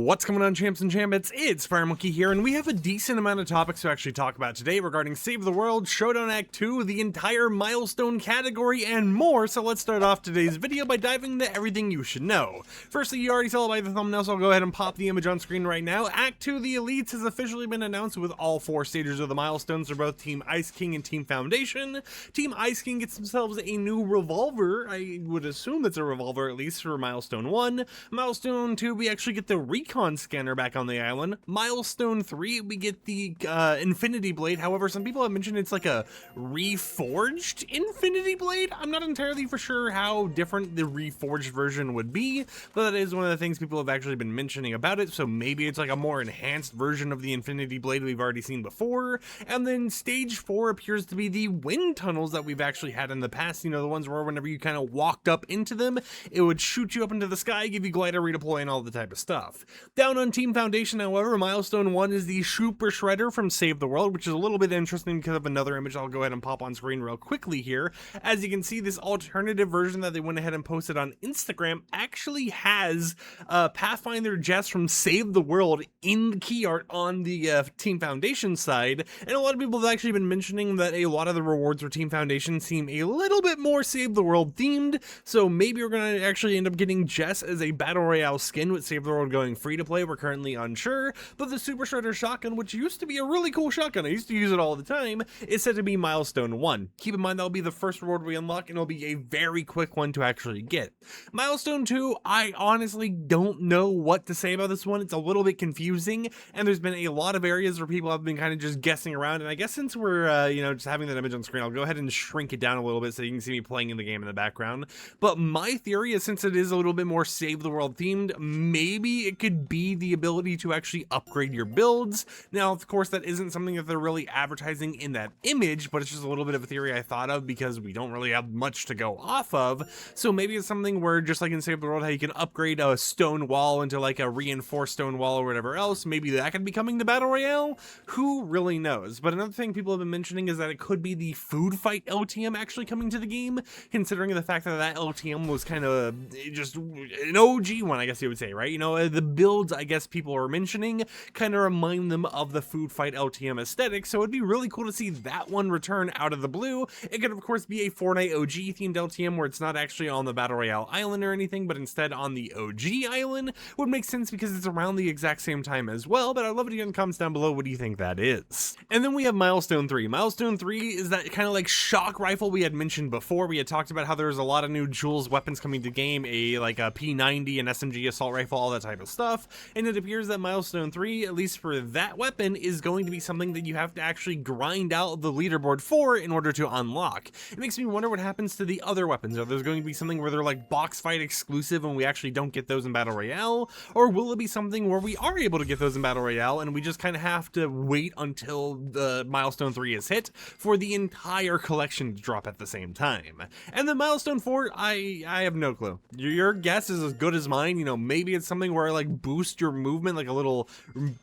What's going on, champs and champions? It's FireMonkey here, and we have a decent amount of topics to actually talk about today regarding Save the World, Showdown Act 2, the entire milestone category, and more. So let's start off today's video by diving into everything you should know. Firstly, you already saw it by the thumbnail, so I'll go ahead and pop the image on screen right now. Act 2, the Elites, has officially been announced with all 4 stages of the milestones for both Team Ice King and Team Foundation. Team Ice King gets themselves a new revolver. I would assume it's a revolver, at least for Milestone 1. Milestone 2, we actually get the recon scanner back on the island. Milestone 3, we get the Infinity Blade. However, some people have mentioned it's like a reforged Infinity Blade. I'm not entirely for sure how different the reforged version would be, but that is one of the things people have actually been mentioning about it. So maybe it's like a more enhanced version of the Infinity Blade we've already seen before. And then stage 4 appears to be the wind tunnels that we've actually had in the past. You know, the ones where whenever you kind of walked up into them, it would shoot you up into the sky, give you glider redeploy and all the type of stuff. Down on Team Foundation, however, Milestone 1 is the Super Shredder from Save the World, which is a little bit interesting because of another image I'll go ahead and pop on screen real quickly here. As you can see, this alternative version that they went ahead and posted on Instagram actually has Pathfinder Jess from Save the World in the key art on the Team Foundation side, and a lot of people have actually been mentioning that a lot of the rewards for Team Foundation seem a little bit more Save the World themed, so maybe we're going to actually end up getting Jess as a Battle Royale skin with Save the World going free to play. We're currently unsure, but the Super Shredder shotgun, which used to be a really cool shotgun, I used to use it all the time, is said to be Milestone 1. Keep in mind that'll be the first reward we unlock, and it'll be a very quick one to actually get. Milestone 2, I honestly don't know what to say about this one. It's a little bit confusing, and there's been a lot of areas where people have been kind of just guessing around, and I guess since we're, just having that image on screen, I'll go ahead and shrink it down a little bit so you can see me playing in the game in the background. But my theory is, since it is a little bit more Save the World themed, maybe it could be the ability to actually upgrade your builds. Now, of course, that isn't something that they're really advertising in that image, but it's just a little bit of a theory I thought of because we don't really have much to go off of. So maybe it's something where, just like in Save the World, how you can upgrade a stone wall into like a reinforced stone wall or whatever else, maybe that could be coming to Battle Royale. Who really knows? But another thing people have been mentioning is that it could be the food fight LTM actually coming to the game, considering the fact that that LTM was kind of just an OG one, I guess you would say, right? You know, the builds I guess people are mentioning kind of remind them of the food fight LTM aesthetic, so it'd be really cool to see that one return out of the blue. It could of course be a Fortnite OG themed LTM where it's not actually on the Battle Royale island or anything, but instead on the OG island. Would make sense because it's around the exact same time as well, but I'd love to hear in the comments down below what do you think that is. And then we have Milestone 3. Milestone 3 is that kind of like shock rifle we had mentioned before. We had talked about how there's a lot of new Jules weapons coming to game, like a P90, an SMG assault rifle, all that type of stuff, and it appears that Milestone 3, at least for that weapon, is going to be something that you have to actually grind out the leaderboard for in order to unlock. It makes me wonder what happens to the other weapons. Are there going to be something where they're like box fight exclusive and we actually don't get those in Battle Royale, or will it be something where we are able to get those in Battle Royale and we just kind of have to wait until the Milestone 3 is hit for the entire collection to drop at the same time? And then Milestone 4, I have no clue. Your guess is as good as mine. You know, maybe it's something where like boost your movement, like a little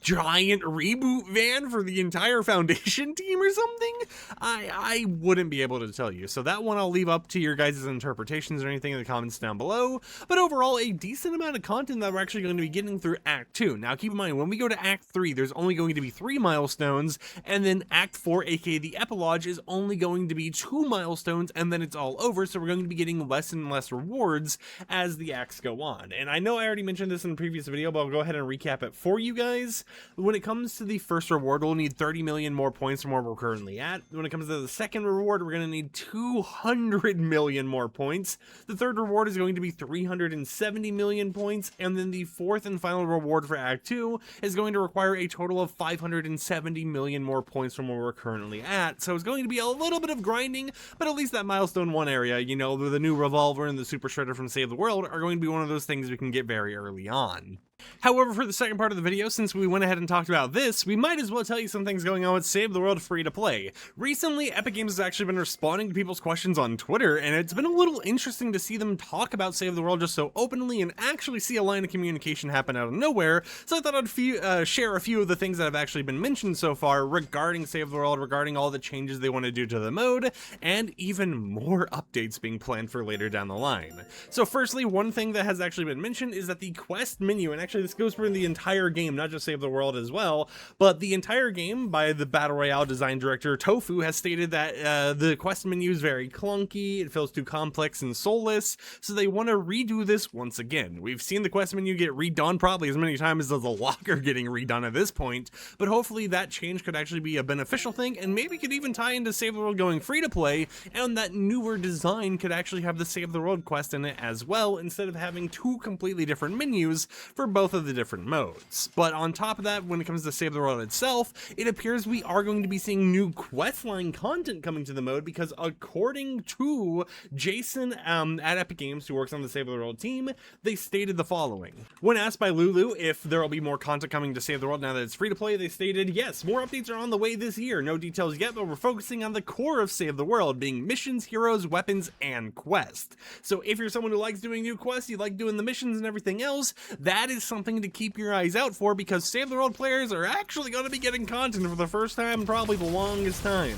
giant reboot van for the entire Foundation team or something. I wouldn't be able to tell you, so that one I'll leave up to your guys' interpretations or anything in the comments down below. But overall, a decent amount of content that we're actually going to be getting through Act 2. Now keep in mind, when we go to Act 3, there's only going to be 3 milestones, and then Act 4, aka the epilogue, is only going to be 2 milestones, and then it's all over. So we're going to be getting less and less rewards as the acts go on. And I know I already mentioned this in the previous video, but I'll go ahead and recap it for you guys. When it comes to the first reward, we'll need 30 million more points from where we're currently at. When it comes to the second reward, we're going to need 200 million more points. The third reward is going to be 370 million points, and then the fourth and final reward for Act 2 is going to require a total of 570 million more points from where we're currently at. So it's going to be a little bit of grinding, but at least that Milestone 1 area, you know, the new revolver and the Super Shredder from Save the World are going to be one of those things we can get very early on. However, for the second part of the video, since we went ahead and talked about this, we might as well tell you some things going on with Save the World free to play. Recently, Epic Games has actually been responding to people's questions on Twitter, and it's been a little interesting to see them talk about Save the World just so openly and actually see a line of communication happen out of nowhere. So I thought I'd share a few of the things that have actually been mentioned so far regarding Save the World, regarding all the changes they want to do to the mode, and even more updates being planned for later down the line. So firstly, one thing that has actually been mentioned is that the quest menu, and actually actually this goes for the entire game, not just Save the World as well, but the entire game by the Battle Royale design director Tofu has stated that the quest menu is very clunky, it feels too complex and soulless, so they want to redo this once again. We've seen the quest menu get redone probably as many times as the locker getting redone at this point, but hopefully that change could actually be a beneficial thing, and maybe could even tie into Save the World going free to play, and that newer design could actually have the Save the World quest in it as well, instead of having two completely different menus for both of the different modes. But on top of that, when it comes to Save the World itself, it appears we are going to be seeing new questline content coming to the mode, because according to Jason at Epic Games, who works on the Save the World team, they stated the following. When asked by Lulu if there will be more content coming to Save the World now that it's free to play, they stated, yes, more updates are on the way this year. No details yet, but we're focusing on the core of Save the World, being missions, heroes, weapons, and quests. So if you're someone who likes doing new quests, you like doing the missions and everything else, that is something to keep your eyes out for, because Save the World players are actually going to be getting content for the first time in probably the longest time.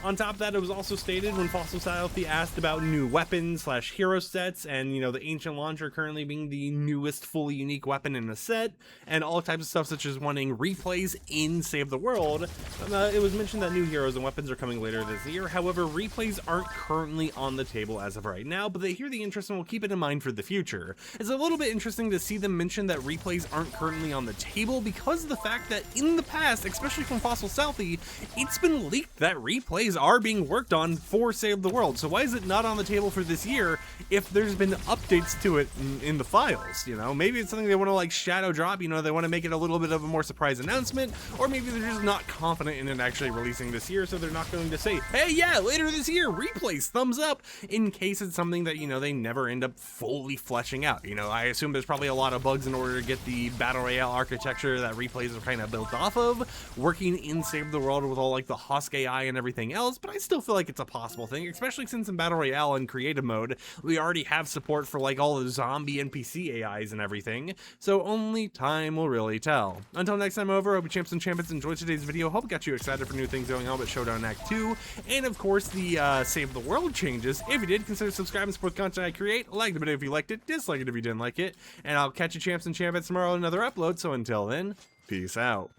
On top of that, it was also stated when Fossil Salty asked about new weapons / hero sets, and the Ancient Launcher currently being the newest fully unique weapon in the set, and all types of stuff such as wanting replays in Save the World. It was mentioned that new heroes and weapons are coming later this year. However, replays aren't currently on the table as of right now, but they hear the interest and will keep it in mind for the future. It's a little bit interesting to see them mention that replays aren't currently on the table, because of the fact that in the past, especially from Fossil Salty, it's been leaked that replays are being worked on for Save the World. So why is it not on the table for this year if there's been updates to it in the files? Maybe it's something they want to like shadow drop, they want to make it a little bit of a more surprise announcement, or maybe they're just not confident in it actually releasing this year, so they're not going to say, hey, yeah, later this year, replays, thumbs up, in case it's something that, they never end up fully fleshing out. I assume there's probably a lot of bugs in order to get the Battle Royale architecture that replays are kind of built off of, working in Save the World with all like the Husk AI and everything else, but I still feel like it's a possible thing, especially since in Battle Royale and creative mode, we already have support for like all the zombie NPC AIs and everything, so only time will really tell. Until next time over, I hope you champs and champions enjoyed today's video, hope it got you excited for new things going on with Showdown Act 2, and of course the Save the World changes. If you did, consider subscribing and support the content I create, like the video if you liked it, dislike it if you didn't like it, and I'll catch you champs and champions tomorrow on another upload, so until then, peace out.